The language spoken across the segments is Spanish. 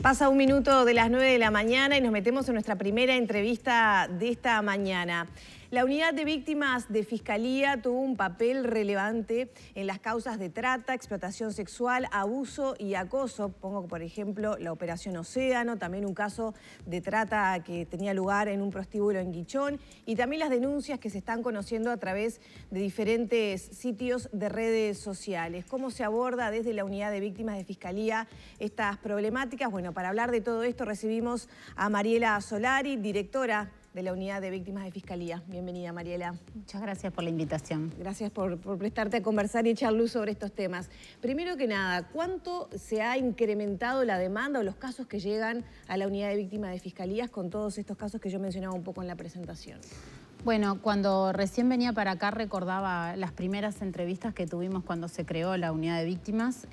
Pasa un minuto de las 9 de la mañana y nos metemos en nuestra primera entrevista de esta mañana. La unidad de víctimas de Fiscalía tuvo un papel relevante en las causas de trata, explotación sexual, abuso y acoso. Pongo, por ejemplo, la Operación Océano, también un caso de trata que tenía lugar en un prostíbulo en Guichón y también las denuncias que se están conociendo a través de diferentes sitios de redes sociales. ¿Cómo se aborda desde la unidad de víctimas de Fiscalía estas problemáticas? Bueno, para hablar de todo esto recibimos a Mariela Solari, directora de la Unidad de Víctimas de Fiscalía. Bienvenida, Mariela. Muchas gracias por la invitación. Gracias por prestarte a conversar y echar luz sobre estos temas. Primero que nada, ¿cuánto se ha incrementado la demanda o los casos que llegan a la Unidad de Víctimas de Fiscalías con todos estos casos que yo mencionaba un poco en la presentación? Bueno, cuando recién venía para acá recordaba las primeras entrevistas que tuvimos cuando se creó la Unidad de Víctimas,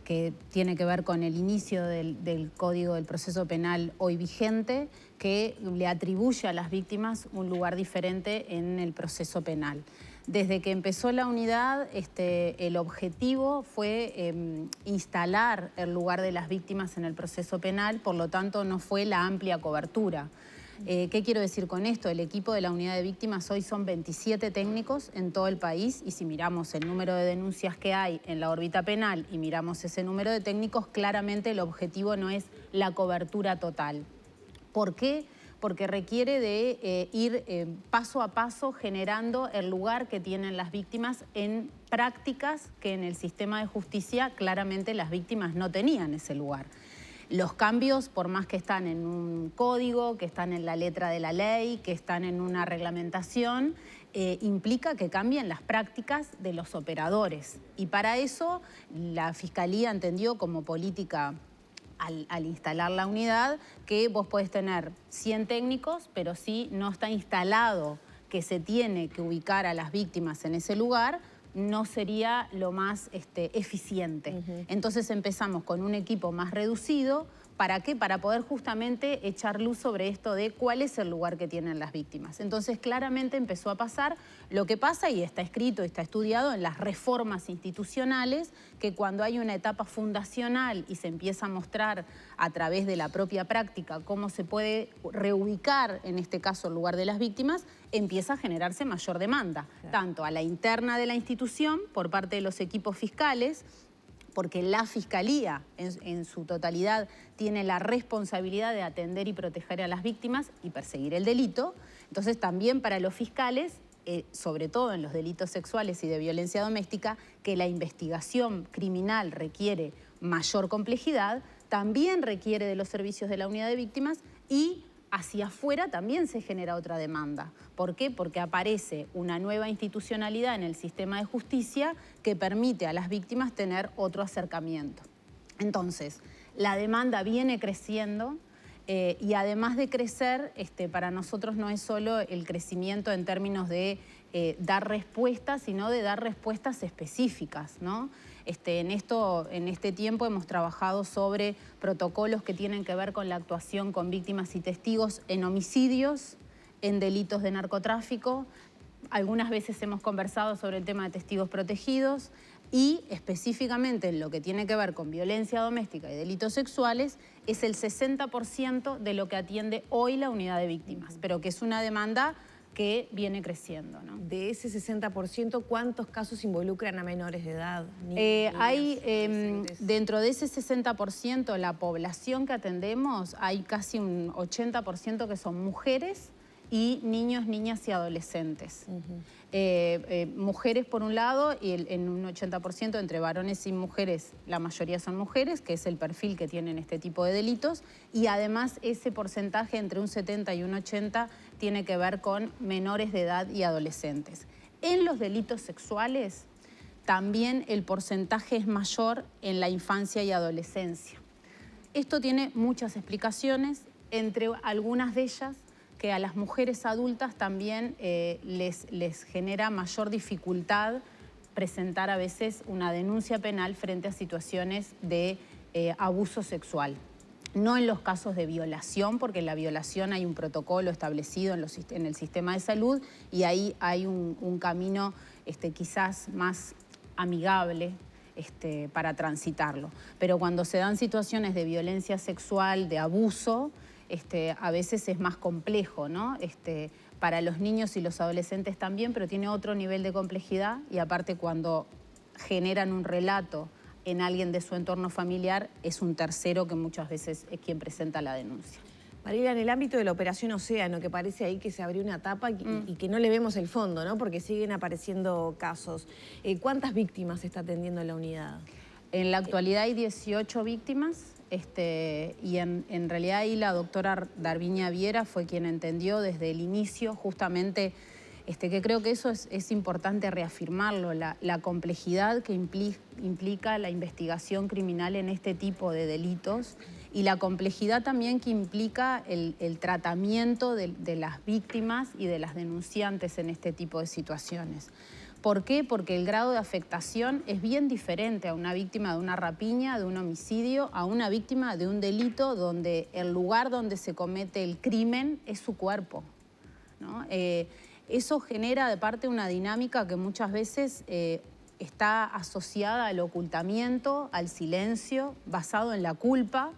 que tiene que ver con el inicio del Código del Proceso Penal hoy vigente, que le atribuye a las víctimas un lugar diferente en el proceso penal. Desde que empezó la unidad, el objetivo fue instalar el lugar de las víctimas en el proceso penal, por lo tanto no fue la amplia cobertura. ¿Qué quiero decir con esto? El equipo de la unidad de víctimas hoy son 27 técnicos en todo el país y si miramos el número de denuncias que hay en la órbita penal y miramos ese número de técnicos, claramente el objetivo no es la cobertura total. ¿Por qué? Porque requiere de ir paso a paso generando el lugar que tienen las víctimas en prácticas que en el sistema de justicia claramente las víctimas no tenían ese lugar. Los cambios, por más que están en un código, que están en la letra de la ley, que están en una reglamentación, implica que cambien las prácticas de los operadores. Y para eso la Fiscalía entendió como política al instalar la unidad que vos podés tener 100 técnicos, pero si no está instalado que se tiene que ubicar a las víctimas en ese lugar, no sería lo más eficiente. Entonces empezamos con un equipo más reducido. ¿Para qué? Para poder justamente echar luz sobre esto de cuál es el lugar que tienen las víctimas. Entonces claramente empezó a pasar lo que pasa y está escrito, está estudiado en las reformas institucionales, que cuando hay una etapa fundacional y se empieza a mostrar a través de la propia práctica cómo se puede reubicar, en este caso, el lugar de las víctimas, empieza a generarse mayor demanda, tanto a la interna de la institución por parte de los equipos fiscales, porque la Fiscalía en su totalidad tiene la responsabilidad de atender y proteger a las víctimas y perseguir el delito. Entonces también para los fiscales, sobre todo en los delitos sexuales y de violencia doméstica, que la investigación criminal requiere mayor complejidad, también requiere de los servicios de la unidad de víctimas y hacia afuera también se genera otra demanda. ¿Por qué? Porque aparece una nueva institucionalidad en el sistema de justicia que permite a las víctimas tener otro acercamiento. Entonces, la demanda viene creciendo y además de crecer, para nosotros no es solo el crecimiento en términos de dar respuestas, sino de dar respuestas específicas, ¿no? En este tiempo hemos trabajado sobre protocolos que tienen que ver con la actuación con víctimas y testigos en homicidios, en delitos de narcotráfico. Algunas veces hemos conversado sobre el tema de testigos protegidos y específicamente en lo que tiene que ver con violencia doméstica y delitos sexuales es el 60% de lo que atiende hoy la unidad de víctimas, pero que es una demanda que viene creciendo, ¿no? De ese 60%, ¿cuántos casos involucran a menores de edad? Dentro de ese 60%, la población que atendemos, hay casi un 80% que son mujeres y niños, niñas y adolescentes. Mujeres por un lado y en un 80% entre varones y mujeres, la mayoría son mujeres, que es el perfil que tienen este tipo de delitos, y además ese porcentaje entre un 70 y un 80 tiene que ver con menores de edad y adolescentes. En los delitos sexuales también el porcentaje es mayor en la infancia y adolescencia. Esto tiene muchas explicaciones, entre algunas de ellas que a las mujeres adultas también les genera mayor dificultad presentar a veces una denuncia penal frente a situaciones de abuso sexual. No en los casos de violación, porque en la violación hay un protocolo establecido en el sistema de salud y ahí hay un camino quizás más amigable para transitarlo. Pero cuando se dan situaciones de violencia sexual, de abuso, a veces es más complejo, ¿no? Para los niños y los adolescentes también, pero tiene otro nivel de complejidad y aparte cuando generan un relato en alguien de su entorno familiar, es un tercero que muchas veces es quien presenta la denuncia. Mariela, en el ámbito de la Operación Océano, que parece ahí que se abrió una tapa y que no le vemos el fondo, ¿no? Porque siguen apareciendo casos. ¿Cuántas víctimas está atendiendo la unidad? En la actualidad hay 18 víctimas y en realidad ahí la doctora Darviña Viera fue quien entendió desde el inicio justamente que creo que eso es importante reafirmarlo, la complejidad que implica la investigación criminal en este tipo de delitos y la complejidad también que implica el tratamiento de las víctimas y de las denunciantes en este tipo de situaciones. ¿Por qué? Porque el grado de afectación es bien diferente a una víctima de una rapiña, de un homicidio, a una víctima de un delito donde el lugar donde se comete el crimen es su cuerpo, ¿no? Eso genera de parte una dinámica que muchas veces está asociada al ocultamiento, al silencio, basado en la culpa,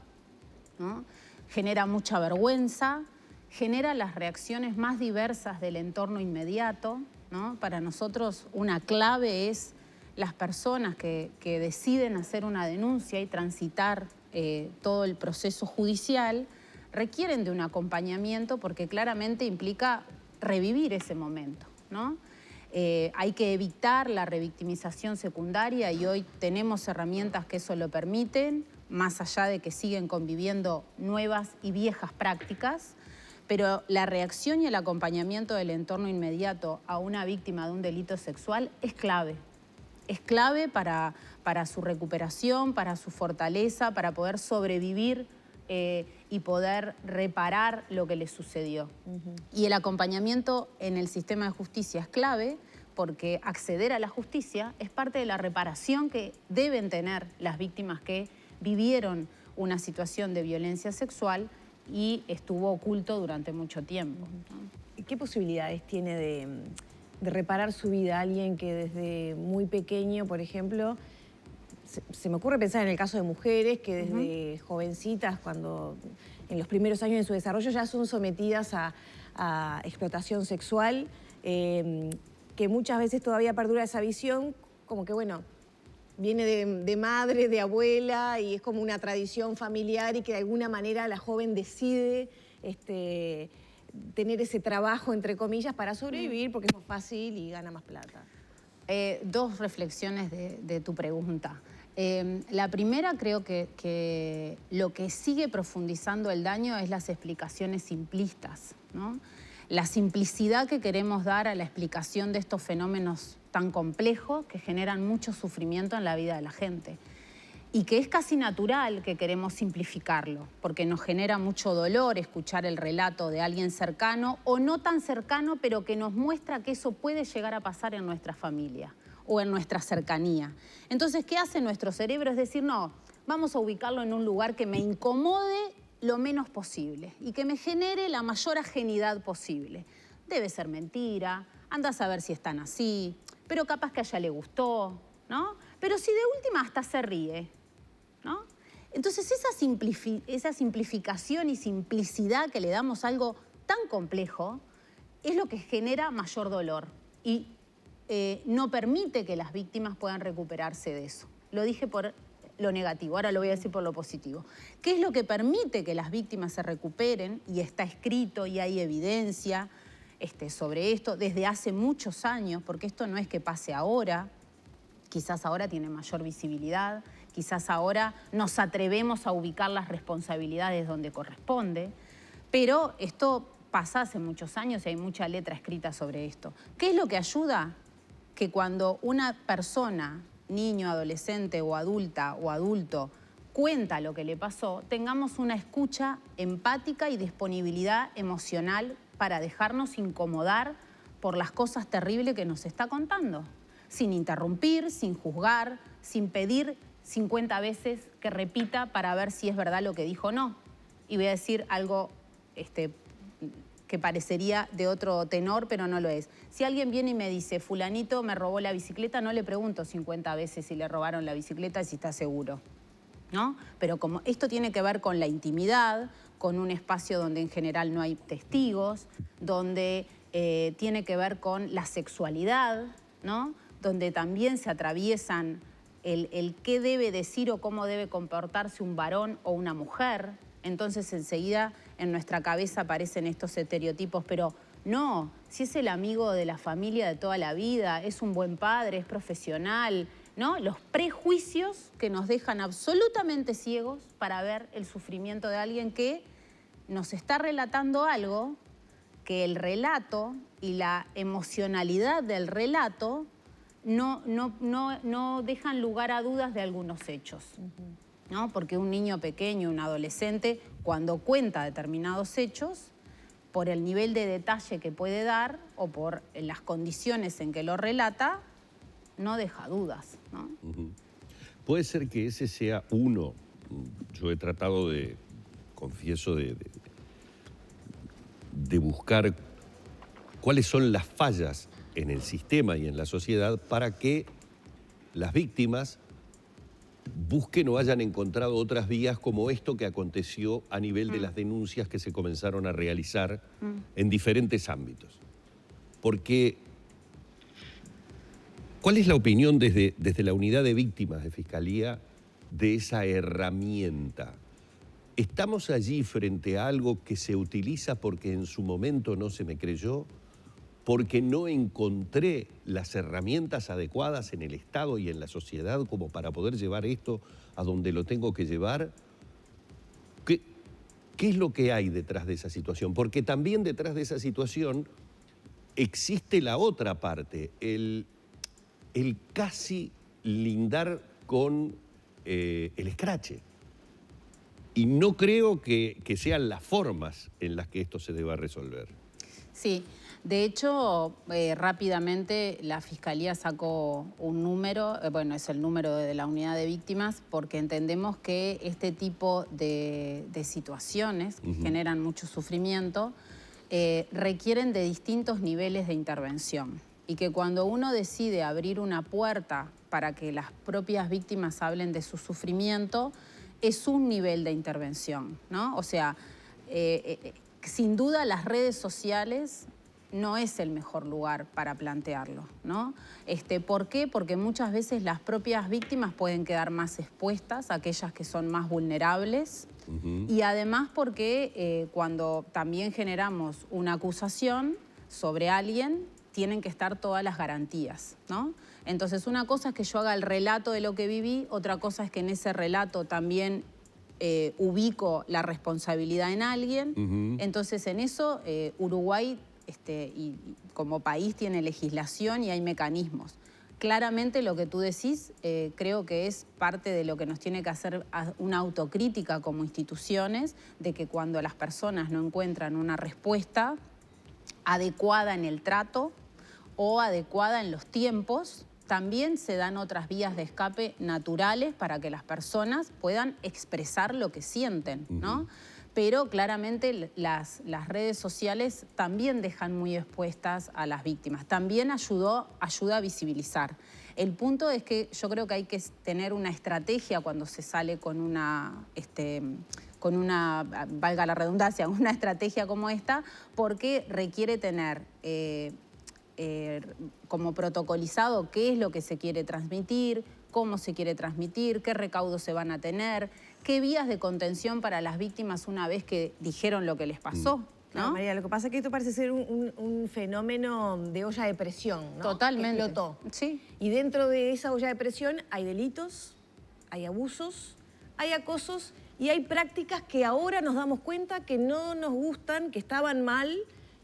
¿no? Genera mucha vergüenza, genera las reacciones más diversas del entorno inmediato, ¿no? Para nosotros una clave es las personas que deciden hacer una denuncia y transitar todo el proceso judicial, requieren de un acompañamiento porque claramente implica revivir ese momento, ¿no? Hay que evitar la revictimización secundaria y hoy tenemos herramientas que eso lo permiten, más allá de que siguen conviviendo nuevas y viejas prácticas, pero la reacción y el acompañamiento del entorno inmediato a una víctima de un delito sexual es clave. Es clave para su recuperación, para su fortaleza, para poder sobrevivir y poder reparar lo que le sucedió. Y el acompañamiento en el sistema de justicia es clave porque acceder a la justicia es parte de la reparación que deben tener las víctimas que vivieron una situación de violencia sexual y estuvo oculto durante mucho tiempo, ¿no? ¿Qué posibilidades tiene de reparar su vida alguien que desde muy pequeño, por ejemplo, se me ocurre pensar en el caso de mujeres que desde jovencitas, cuando en los primeros años de su desarrollo ya son sometidas a explotación sexual, que muchas veces todavía perdura esa visión, como que bueno, viene de madre, de abuela y es como una tradición familiar y que de alguna manera la joven decide tener ese trabajo, entre comillas, para sobrevivir porque es más fácil y gana más plata. Dos reflexiones de tu pregunta. La primera, creo que lo que sigue profundizando el daño es las explicaciones simplistas, ¿no? La simplicidad que queremos dar a la explicación de estos fenómenos tan complejos que generan mucho sufrimiento en la vida de la gente. Y que es casi natural que queremos simplificarlo, porque nos genera mucho dolor escuchar el relato de alguien cercano o no tan cercano, pero que nos muestra que eso puede llegar a pasar en nuestra familia o en nuestra cercanía. Entonces, ¿qué hace nuestro cerebro? Es decir, no, vamos a ubicarlo en un lugar que me incomode lo menos posible y que me genere la mayor ajenidad posible. Debe ser mentira, anda a saber si están así, pero capaz que a ella le gustó, ¿no? Pero si de última hasta se ríe, ¿no? Entonces esa simplificación y simplicidad que le damos a algo tan complejo es lo que genera mayor dolor y no permite que las víctimas puedan recuperarse de eso. Lo dije por lo negativo, ahora lo voy a decir por lo positivo. ¿Qué es lo que permite que las víctimas se recuperen? Y está escrito y hay evidencia sobre esto desde hace muchos años, porque esto no es que pase ahora, quizás ahora tiene mayor visibilidad, quizás ahora nos atrevemos a ubicar las responsabilidades donde corresponde, pero esto pasa hace muchos años y hay mucha letra escrita sobre esto. ¿Qué es lo que ayuda? Que cuando una persona, niño, adolescente o adulta o adulto, cuenta lo que le pasó, tengamos una escucha empática y disponibilidad emocional para dejarnos incomodar por las cosas terribles que nos está contando, sin interrumpir, sin juzgar, sin pedir 50 veces que repita para ver si es verdad lo que dijo o no. Y voy a decir algo que parecería de otro tenor, pero no lo es. Si alguien viene y me dice, fulanito me robó la bicicleta, no le pregunto 50 veces si le robaron la bicicleta y si está seguro, ¿no? Pero como esto tiene que ver con la intimidad, con un espacio donde en general no hay testigos, donde tiene que ver con la sexualidad, ¿no? Donde también se atraviesan el qué debe decir o cómo debe comportarse un varón o una mujer. Entonces enseguida en nuestra cabeza aparecen estos estereotipos, pero no, si es el amigo de la familia de toda la vida, es un buen padre, es profesional, ¿no? Los prejuicios que nos dejan absolutamente ciegos para ver el sufrimiento de alguien que nos está relatando algo que el relato y la emocionalidad del relato no dejan lugar a dudas de algunos hechos, ¿no? Porque un niño pequeño, un adolescente, cuando cuenta determinados hechos, por el nivel de detalle que puede dar o por las condiciones en que lo relata, no deja dudas, ¿no? Puede ser que ese sea uno. Yo he tratado de, confieso, de buscar cuáles son las fallas en el sistema y en la sociedad para que las víctimas busquen o hayan encontrado otras vías como esto que aconteció a nivel de las denuncias que se comenzaron a realizar en diferentes ámbitos. Porque, ¿cuál es la opinión desde la unidad de víctimas de Fiscalía de esa herramienta? ¿Estamos allí frente a algo que se utiliza porque en su momento no se me creyó? ¿Porque no encontré las herramientas adecuadas en el Estado y en la sociedad como para poder llevar esto a donde lo tengo que llevar? ¿Qué es lo que hay detrás de esa situación? Porque también detrás de esa situación existe la otra parte, el casi lindar con el escrache. Y no creo que sean las formas en las que esto se deba resolver. Sí, de hecho, rápidamente la Fiscalía sacó un número, bueno, es el número de la unidad de víctimas, porque entendemos que este tipo de situaciones que generan mucho sufrimiento requieren de distintos niveles de intervención. Y que cuando uno decide abrir una puerta para que las propias víctimas hablen de su sufrimiento, es un nivel de intervención, ¿no? O sea, sin duda las redes sociales no es el mejor lugar para plantearlo, ¿no? ¿Por qué? Porque muchas veces las propias víctimas pueden quedar más expuestas, aquellas que son más vulnerables, y además porque cuando también generamos una acusación sobre alguien, tienen que estar todas las garantías, ¿no? Entonces, una cosa es que yo haga el relato de lo que viví, otra cosa es que en ese relato también ubico la responsabilidad en alguien. Entonces, en eso Uruguay y como país tiene legislación y hay mecanismos. Claramente lo que tú decís creo que es parte de lo que nos tiene que hacer una autocrítica como instituciones, de que cuando las personas no encuentran una respuesta adecuada en el trato o adecuada en los tiempos, también se dan otras vías de escape naturales para que las personas puedan expresar lo que sienten, ¿no? Pero claramente las redes sociales también dejan muy expuestas a las víctimas. También ayuda a visibilizar. El punto es que yo creo que hay que tener una estrategia cuando se sale con una, valga la redundancia, una estrategia como esta, porque requiere tener como protocolizado qué es lo que se quiere transmitir, cómo se quiere transmitir, qué recaudos se van a tener, qué vías de contención para las víctimas una vez que dijeron lo que les pasó, ¿no? No, María, lo que pasa es que esto parece ser un fenómeno de olla de presión, ¿no? Totalmente. Que explotó. Sí. Y dentro de esa olla de presión hay delitos, hay abusos, hay acosos y hay prácticas que ahora nos damos cuenta que no nos gustan, que estaban mal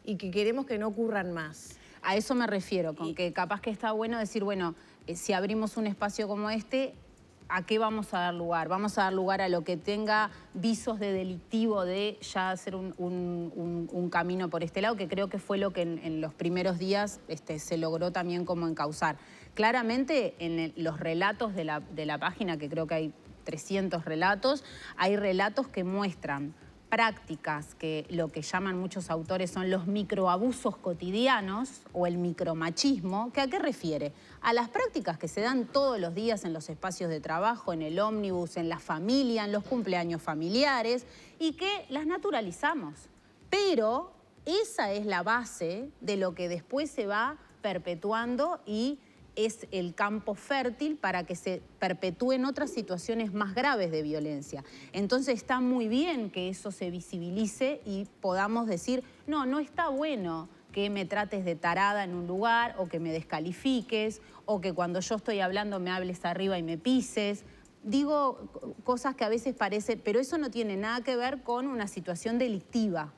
y que queremos que no ocurran más. A eso me refiero, con que capaz que está bueno decir, bueno, si abrimos un espacio como este, ¿a qué vamos a dar lugar? Vamos a dar lugar a lo que tenga visos de delictivo, de ya hacer un camino por este lado, que creo que fue lo que en los primeros días se logró también como encauzar. Claramente en los relatos de la página, que creo que hay 300 relatos, hay relatos que muestran prácticas que lo que llaman muchos autores son los microabusos cotidianos o el micromachismo, ¿que a qué refiere? A las prácticas que se dan todos los días en los espacios de trabajo, en el ómnibus, en la familia, en los cumpleaños familiares, y que las naturalizamos. Pero esa es la base de lo que después se va perpetuando y es el campo fértil para que se perpetúen otras situaciones más graves de violencia. Entonces está muy bien que eso se visibilice y podamos decir, no, no está bueno que me trates de tarada en un lugar o que me descalifiques o que cuando yo estoy hablando me hables arriba y me pises. Digo cosas que a veces parecen, pero eso no tiene nada que ver con una situación delictiva,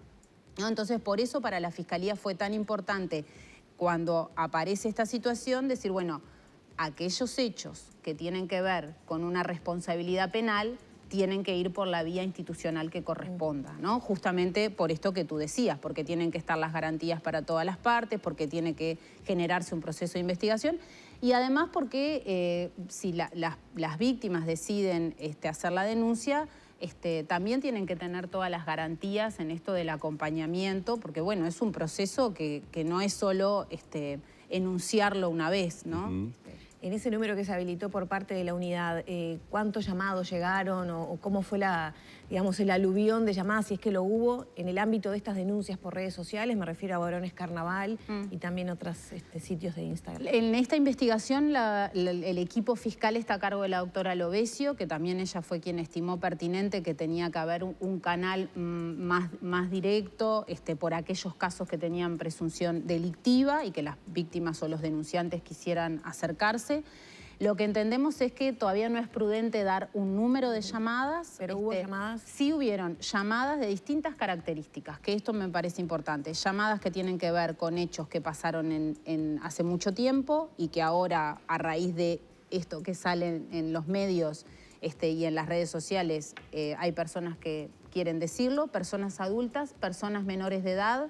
¿no? Entonces por eso para la Fiscalía fue tan importante cuando aparece esta situación, decir, bueno, aquellos hechos que tienen que ver con una responsabilidad penal tienen que ir por la vía institucional que corresponda, ¿no? Justamente por esto que tú decías, porque tienen que estar las garantías para todas las partes, porque tiene que generarse un proceso de investigación y además porque si las víctimas deciden hacer la denuncia, también tienen que tener todas las garantías en esto del acompañamiento, porque bueno, es un proceso que no es solo enunciarlo una vez, ¿no? En ese número que se habilitó por parte de la unidad, ¿cuántos llamados llegaron o cómo fue digamos, el aluvión de llamadas, si es que lo hubo, en el ámbito de estas denuncias por redes sociales? Me refiero a Varones Carnaval y también otros sitios de Instagram. En esta investigación el equipo fiscal está a cargo de la doctora Lovesio, que también ella fue quien estimó pertinente que tenía que haber un canal más directo por aquellos casos que tenían presunción delictiva y que las víctimas o los denunciantes quisieran acercarse. Lo que entendemos es que todavía no es prudente dar un número de llamadas. ¿Pero hubo llamadas? Sí hubieron llamadas de distintas características, que esto me parece importante. Llamadas que tienen que ver con hechos que pasaron hace mucho tiempo y que ahora, a raíz de esto que sale en los medios y en las redes sociales, hay personas que quieren decirlo, personas adultas, personas menores de edad,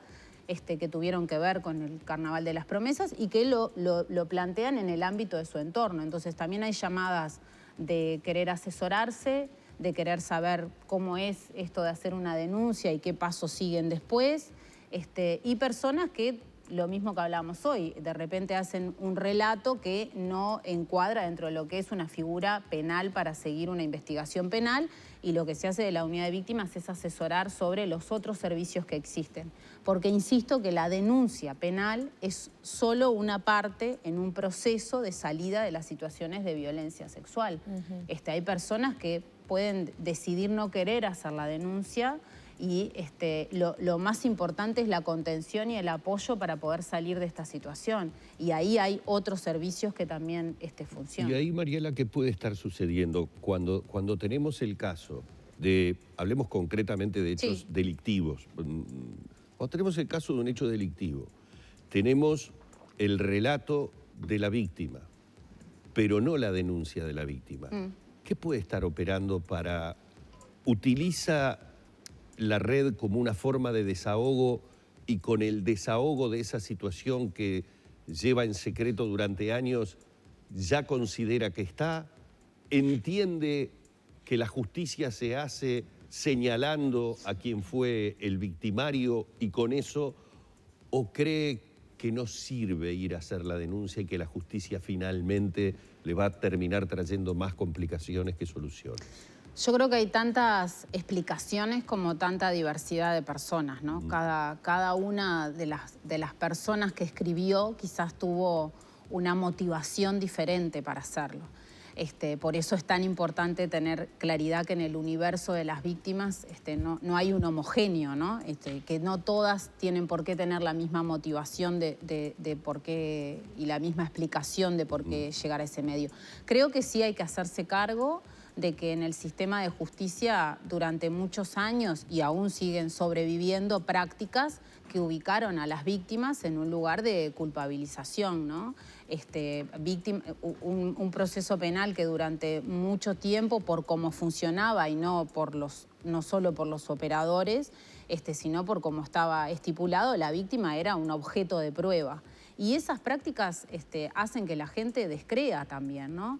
que tuvieron que ver con el Carnaval de las Promesas y que lo plantean en el ámbito de su entorno. Entonces también hay llamadas de querer asesorarse, de querer saber cómo es esto de hacer una denuncia y qué pasos siguen después, y personas que, lo mismo que hablábamos hoy, de repente hacen un relato que no encuadra dentro de lo que es una figura penal para seguir una investigación penal, y lo que se hace de la unidad de víctimas es asesorar sobre los otros servicios que existen. Porque insisto que la denuncia penal es solo una parte en un proceso de salida de las situaciones de violencia sexual. Hay personas que pueden decidir no querer hacer la denuncia y lo más importante es la contención y el apoyo para poder salir de esta situación. Y ahí hay otros servicios que también funcionan. Y ahí, Mariela, ¿qué puede estar sucediendo cuando tenemos el caso de, hablemos concretamente de hechos delictivos, cuando tenemos el caso de un hecho delictivo, tenemos el relato de la víctima, pero no la denuncia de la víctima? ¿Qué puede estar operando para utiliza la red como una forma de desahogo y con el desahogo de esa situación que lleva en secreto durante años, ya considera que entiende que la justicia se hace señalando a quien fue el victimario y con eso, o cree que no sirve ir a hacer la denuncia y que la justicia finalmente le va a terminar trayendo más complicaciones que soluciones? Yo creo que hay tantas explicaciones como tanta diversidad de personas, ¿no? Cada una de las personas que escribió quizás tuvo una motivación diferente para hacerlo. Por eso es tan importante tener claridad que en el universo de las víctimas no hay un homogéneo, ¿no? Que no todas tienen por qué tener la misma motivación de por qué y la misma explicación de por qué llegar a ese medio. Creo que sí hay que hacerse cargo de que en el sistema de justicia durante muchos años y aún siguen sobreviviendo prácticas que ubicaron a las víctimas en un lugar de culpabilización, ¿no? Un proceso penal que durante mucho tiempo, por cómo funcionaba y no solo por los operadores, sino por cómo estaba estipulado, la víctima era un objeto de prueba. Y esas prácticas hacen que la gente descrea también, ¿no?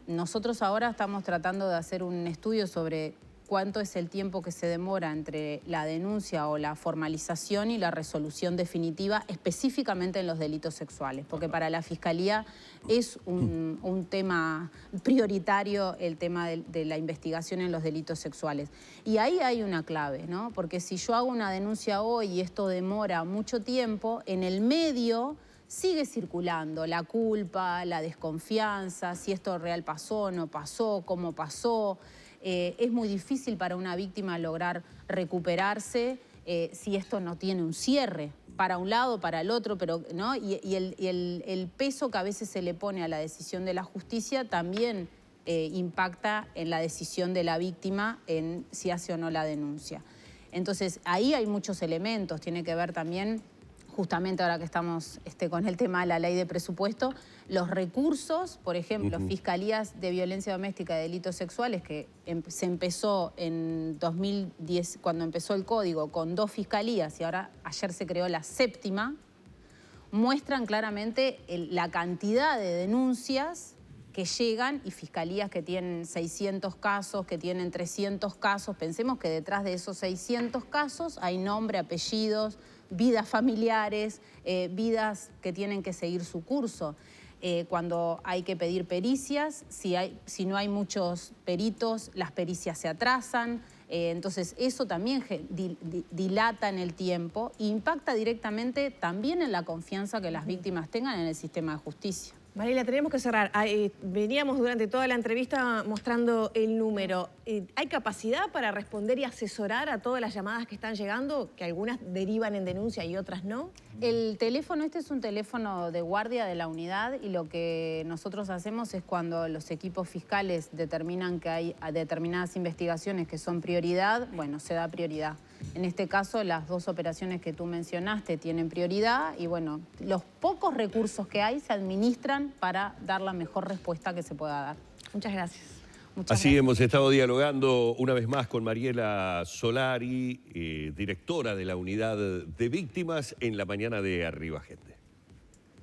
Nosotros ahora estamos tratando de hacer un estudio sobre cuánto es el tiempo que se demora entre la denuncia o la formalización y la resolución definitiva, específicamente en los delitos sexuales, porque para la Fiscalía es un tema prioritario el tema de la investigación en los delitos sexuales. Y ahí hay una clave, ¿no? Porque si yo hago una denuncia hoy y esto demora mucho tiempo, en el medio sigue circulando la culpa, la desconfianza, si esto real pasó, no pasó, cómo pasó. Es muy difícil para una víctima lograr recuperarse si esto no tiene un cierre, para un lado, para el otro, pero, ¿no? Y el peso que a veces se le pone a la decisión de la justicia también impacta en la decisión de la víctima en si hace o no la denuncia. Entonces, ahí hay muchos elementos, tiene que ver también, justamente ahora que estamos con el tema de la ley de presupuesto, los recursos, por ejemplo, fiscalías de violencia doméstica y delitos sexuales, que se empezó en 2010, cuando empezó el código, con 2 fiscalías y ahora ayer se creó la 7ª, muestran claramente la cantidad de denuncias que llegan y fiscalías que tienen 600 casos, que tienen 300 casos. Pensemos que detrás de esos 600 casos hay nombre, apellidos, vidas familiares, vidas que tienen que seguir su curso. Cuando hay que pedir pericias, si no hay muchos peritos, las pericias se atrasan. Entonces eso también dilata en el tiempo e impacta directamente también en la confianza que las víctimas tengan en el sistema de justicia. Mariela, tenemos que cerrar. Veníamos durante toda la entrevista mostrando el número. ¿Hay capacidad para responder y asesorar a todas las llamadas que están llegando, que algunas derivan en denuncia y otras no? El teléfono es un teléfono de guardia de la unidad y lo que nosotros hacemos es cuando los equipos fiscales determinan que hay determinadas investigaciones que son prioridad, bueno, se da prioridad. En este caso, las 2 operaciones que tú mencionaste tienen prioridad y, bueno, los pocos recursos que hay se administran para dar la mejor respuesta que se pueda dar. Muchas gracias. Así hemos estado dialogando una vez más con Mariela Solari, directora de la Unidad de Víctimas, en la mañana de Arriba Gente.